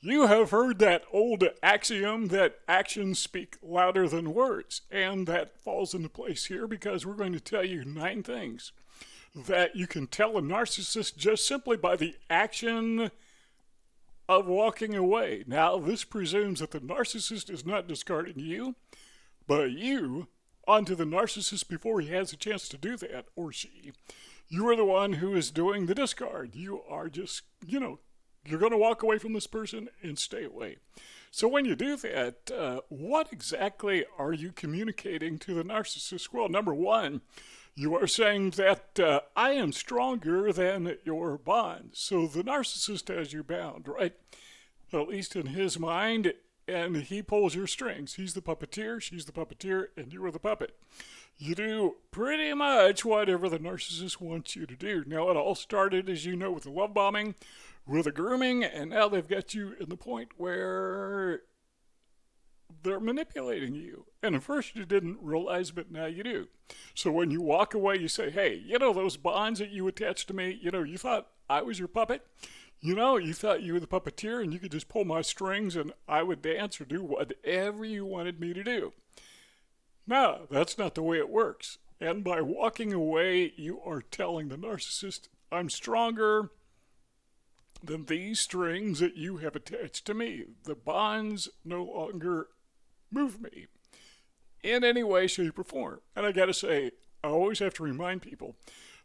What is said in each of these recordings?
You have heard that old axiom that actions speak louder than words, and that falls into place here because we're going to tell you 9 things that you can tell a narcissist just simply by the action of walking away. Now, this presumes that the narcissist is not discarding you, but you onto the narcissist before he has a chance to do that, or she. You are the one who is doing the discard. You are just, you're going to walk away from this person and stay away. So when you do that, what exactly are you communicating to the narcissist? Well, number one, you are saying that I am stronger than your bond. So the narcissist has you bound, right? At least in his mind, and he pulls your strings. He's the puppeteer, she's the puppeteer, and you are the puppet. You do pretty much whatever the narcissist wants you to do. Now, it all started, as you know, with the love bombing, with the grooming, and now they've got you in the point where they're manipulating you. And at first you didn't realize, but now you do. So when you walk away, you say, hey, those bonds that you attached to me, you thought I was your puppet? You thought you were the puppeteer and you could just pull my strings and I would dance or do whatever you wanted me to do. No, that's not the way it works. And by walking away, you are telling the narcissist, I'm stronger than these strings that you have attached to me. The bonds no longer move me in any way, shape, or form. And I gotta say, I always have to remind people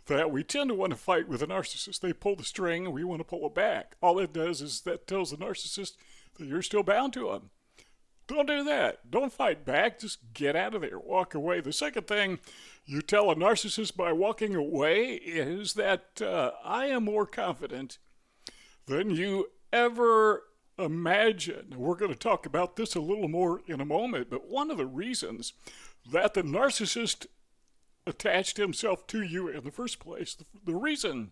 that we tend to want to fight with a narcissist. They pull the string and we want to pull it back. All it does is that tells the narcissist that you're still bound to them. Don't do that. Don't fight back. Just get out of there. Walk away. The second thing you tell a narcissist by walking away is that I am more confident than you ever imagine. We're going to talk about this a little more in a moment, but one of the reasons that the narcissist attached himself to you in the first place, the reason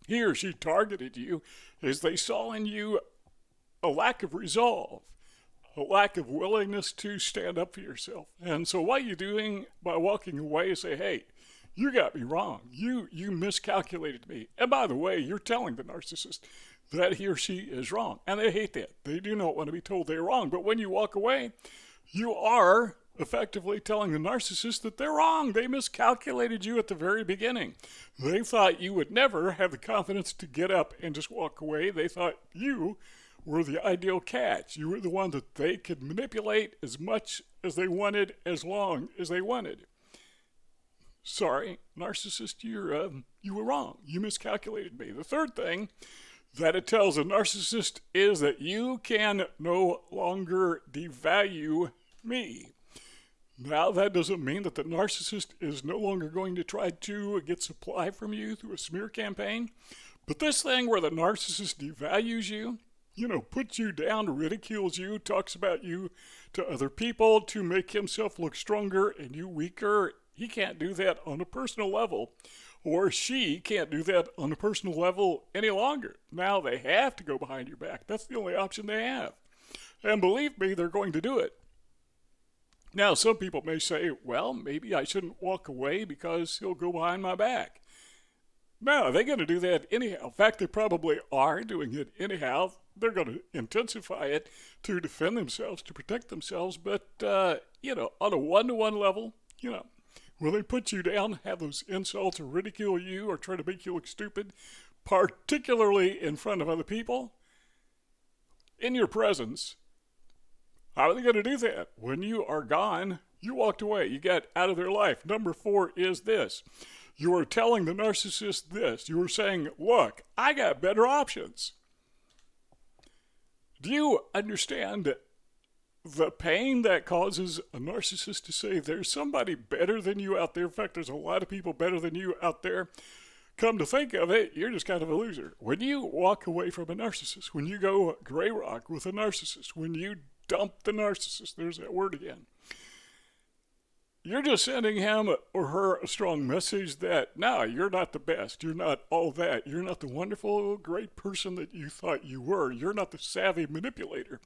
he or she targeted you is they saw in you a lack of resolve, a lack of willingness to stand up for yourself. And so what you're doing by walking away is say, hey, you got me wrong. You miscalculated me. And by the way, you're telling the narcissist that he or she is wrong. And they hate that. They do not want to be told they're wrong. But when you walk away, you are effectively telling the narcissist that they're wrong. They miscalculated you at the very beginning. They thought you would never have the confidence to get up and just walk away. They thought you were the ideal catch. You were the one that they could manipulate as much as they wanted, as long as they wanted. Sorry, narcissist, you were wrong. You miscalculated me. The third thing that it tells a narcissist is that you can no longer devalue me. Now, that doesn't mean that the narcissist is no longer going to try to get supply from you through a smear campaign. But this thing where the narcissist devalues you, puts you down, ridicules you, talks about you to other people to make himself look stronger and you weaker, he can't do that on a personal level. Or she can't do that on a personal level any longer. Now they have to go behind your back. That's the only option they have. And believe me, they're going to do it. Now, some people may say, well, maybe I shouldn't walk away because he'll go behind my back. No, they're going to do that anyhow. In fact, they probably are doing it anyhow. They're going to intensify it to defend themselves, to protect themselves. But, on a one-to-one level, will they put you down, have those insults, or ridicule you, or try to make you look stupid, particularly in front of other people? In your presence. How are they going to do that? When you are gone, you walked away. You got out of their life. Number 4 is this. You are telling the narcissist this. You are saying, look, I got better options. Do you understand the pain that causes a narcissist to say there's somebody better than you out there? In fact, there's a lot of people better than you out there. Come to think of it, you're just kind of a loser. When you walk away from a narcissist, when you go gray rock with a narcissist, when you dump the narcissist, there's that word again, you're just sending him or her a strong message that, no, you're not the best. You're not all that. You're not the wonderful, great person that you thought you were. You're not the savvy manipulator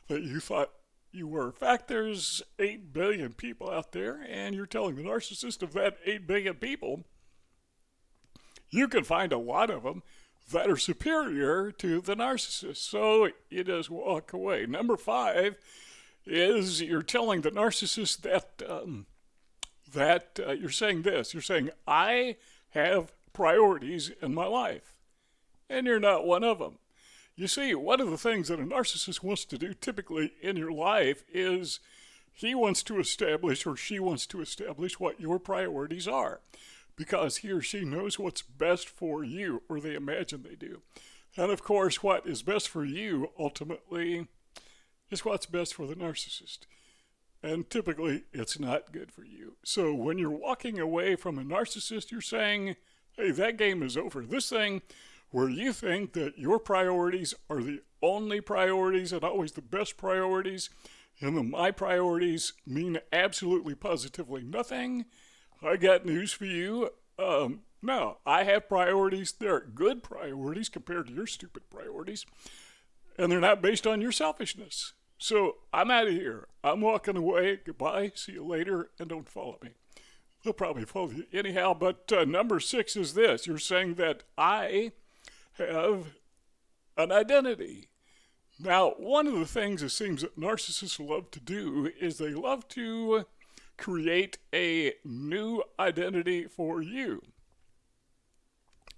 that you thought you were. In fact, there's 8 billion people out there, and you're telling the narcissist of that 8 billion people, you can find a lot of them that are superior to the narcissist. So you just walk away. Number 5 is you're telling the narcissist that you're saying this. You're saying, I have priorities in my life, and you're not one of them. You see, one of the things that a narcissist wants to do typically in your life is he wants to establish or she wants to establish what your priorities are, because he or she knows what's best for you, or they imagine they do. And of course, what is best for you ultimately is what's best for the narcissist. And typically, it's not good for you. So when you're walking away from a narcissist, you're saying, hey, that game is over. This thing where you think that your priorities are the only priorities and always the best priorities, and that my priorities mean absolutely positively nothing, I got news for you. No, I have priorities. They're good priorities compared to your stupid priorities, and they're not based on your selfishness. So I'm out of here. I'm walking away. Goodbye. See you later, and don't follow me. They'll probably follow you anyhow. But number 6 is this. You're saying that I have an identity. Now, one of the things it seems that narcissists love to do is they love to create a new identity for you.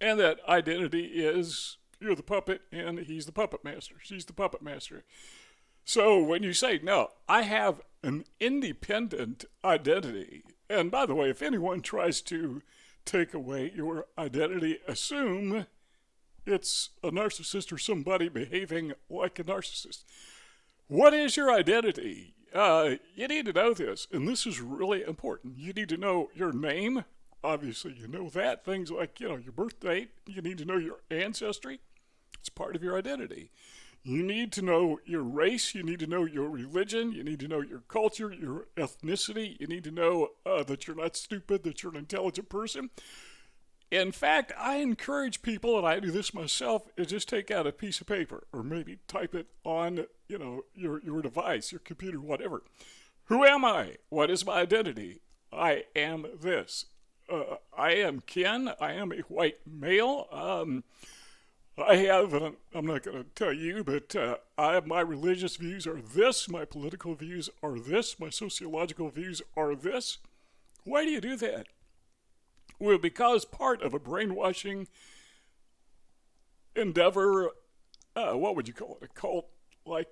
And that identity is you're the puppet and he's the puppet master. She's the puppet master. So when you say, no, I have an independent identity, and by the way, if anyone tries to take away your identity, assume it's a narcissist or somebody behaving like a narcissist. What is your identity? You need to know this, and this is really important. You need to know your name. Obviously, you know that. Things like, your birth date. You need to know your ancestry. It's part of your identity. You need to know your race. You need to know your religion. You need to know your culture, your ethnicity. You need to know that you're not stupid, that you're an intelligent person. In fact, I encourage people, and I do this myself, is just take out a piece of paper or maybe type it on, your device, your computer, whatever. Who am I? What is my identity? I am this. I am Ken. I am a white male. I have, I'm not going to tell you, but my religious views are this. My political views are this. My sociological views are this. Why do you do that? Well, because part of a brainwashing endeavor, what would you call it? A cult, like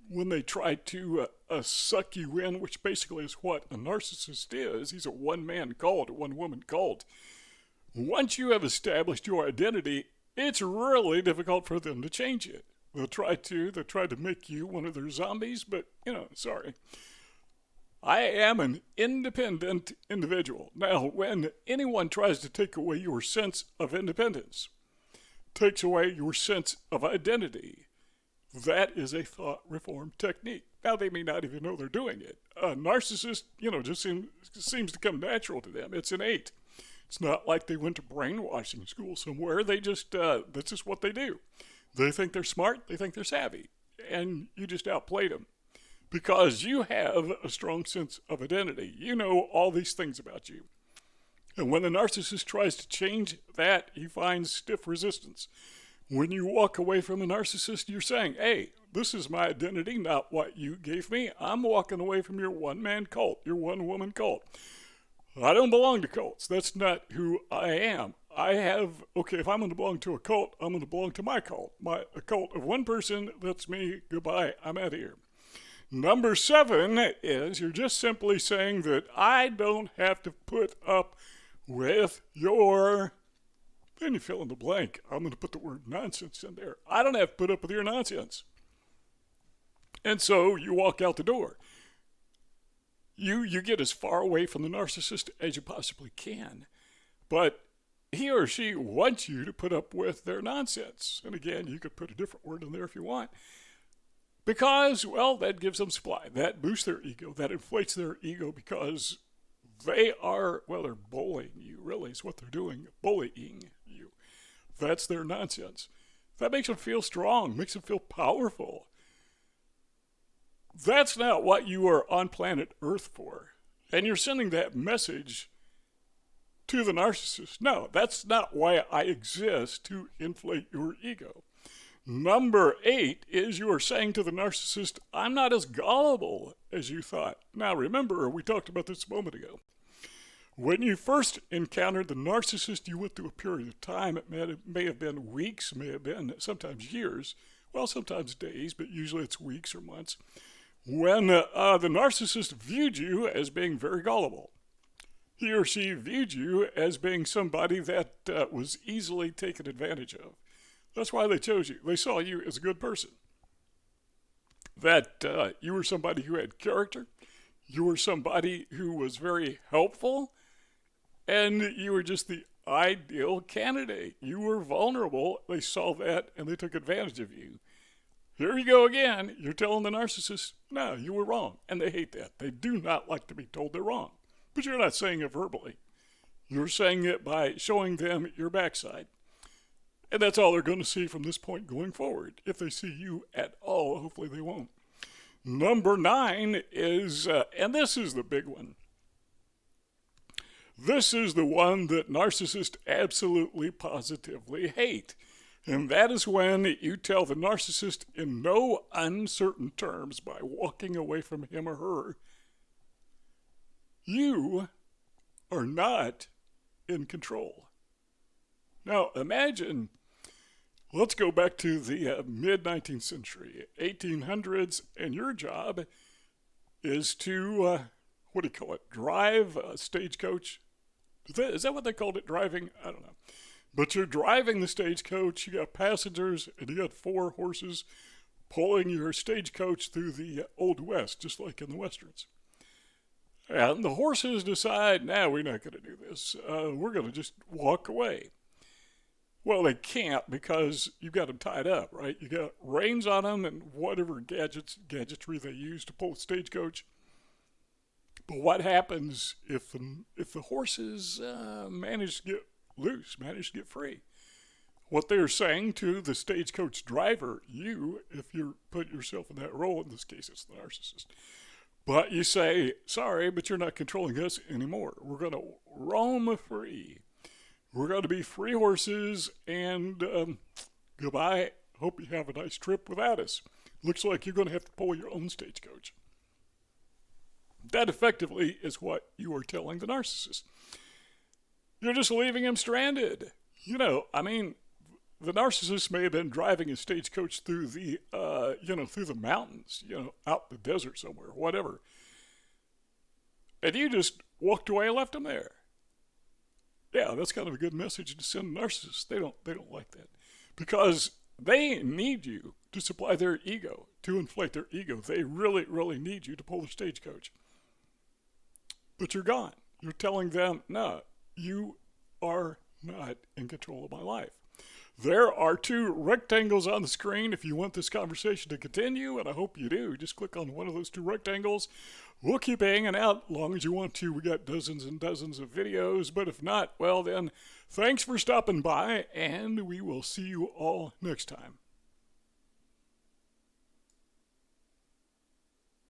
when they try to suck you in, which basically is what a narcissist is. He's a one-man cult, a one-woman cult. Once you have established your identity, it's really difficult for them to change it. They'll try to make you one of their zombies, but, sorry. I am an independent individual. Now, when anyone tries to take away your sense of independence, takes away your sense of identity, that is a thought reform technique. Now, they may not even know they're doing it. A narcissist, just seems to come natural to them. It's innate. It's not like they went to brainwashing school somewhere. They just, that's just what they do. They think they're smart. They think they're savvy. And you just outplayed them. Because you have a strong sense of identity. You know all these things about you. And when the narcissist tries to change that, he finds stiff resistance. When you walk away from a narcissist, you're saying, hey, this is my identity, not what you gave me. I'm walking away from your one-man cult, your one-woman cult. I don't belong to cults. That's not who I am. If I'm going to belong to a cult, I'm going to belong to my cult. A cult of one person, that's me. Goodbye. I'm out of here. Number 7 is you're just simply saying that I don't have to put up with your, then you fill in the blank. I'm going to put the word nonsense in there. I don't have to put up with your nonsense. And so you walk out the door. You get as far away from the narcissist as you possibly can. But he or she wants you to put up with their nonsense. And again, you could put a different word in there if you want. Because, that gives them supply. That boosts their ego. That inflates their ego because they're bullying you, really, is what they're doing. Bullying you. That's their nonsense. That makes them feel strong, makes them feel powerful. That's not what you are on planet Earth for. And you're sending that message to the narcissist. No, that's not why I exist, to inflate your ego. Number 8 is you are saying to the narcissist, I'm not as gullible as you thought. Now remember, we talked about this a moment ago. When you first encountered the narcissist, you went through a period of time. It may have been weeks, may have been sometimes years, well, sometimes days, but usually it's weeks or months, when the narcissist viewed you as being very gullible. He or she viewed you as being somebody that was easily taken advantage of. That's why they chose you. They saw you as a good person. That you were somebody who had character. You were somebody who was very helpful. And you were just the ideal candidate. You were vulnerable. They saw that and they took advantage of you. Here you go again. You're telling the narcissist, no, you were wrong. And they hate that. They do not like to be told they're wrong. But you're not saying it verbally. You're saying it by showing them your backside. And that's all they're going to see from this point going forward. If they see you at all, hopefully they won't. Number 9 is, and this is the big one. This is the one that narcissists absolutely positively hate. And that is when you tell the narcissist in no uncertain terms by walking away from him or her, you are not in control. Now imagine, let's go back to the mid-19th century, 1800s, and your job is to, drive a stagecoach? Is that what they called it, driving? I don't know. But you're driving the stagecoach, you got passengers, and you got 4 horses pulling your stagecoach through the Old West, just like in the Westerns. And the horses decide, we're not going to do this. We're going to just walk away. Well, they can't because you've got them tied up, right? You got reins on them and whatever gadgetry they use to pull the stagecoach. But what happens if the horses manage to get loose, manage to get free? What they're saying to the stagecoach driver, you, if you put yourself in that role, in this case it's the narcissist, but you say, sorry, but you're not controlling us anymore. We're going to roam free. We're going to be free horses, and goodbye. Hope you have a nice trip without us. Looks like you're going to have to pull your own stagecoach. That effectively is what you are telling the narcissist. You're just leaving him stranded. The narcissist may have been driving a stagecoach through the, through the mountains, out the desert somewhere, whatever. And you just walked away and left him there. Yeah, that's kind of a good message to send narcissists. They don't like that because they need you to supply their ego, to inflate their ego. They really, really need you to pull the stagecoach. But you're gone. You're telling them, no, you are not in control of my life. There are 2 rectangles on the screen if you want this conversation to continue, and I hope you do. Just click on one of those 2 rectangles. We'll keep hanging out as long as you want to. We got dozens and dozens of videos, but if not, well then, thanks for stopping by, and we will see you all next time.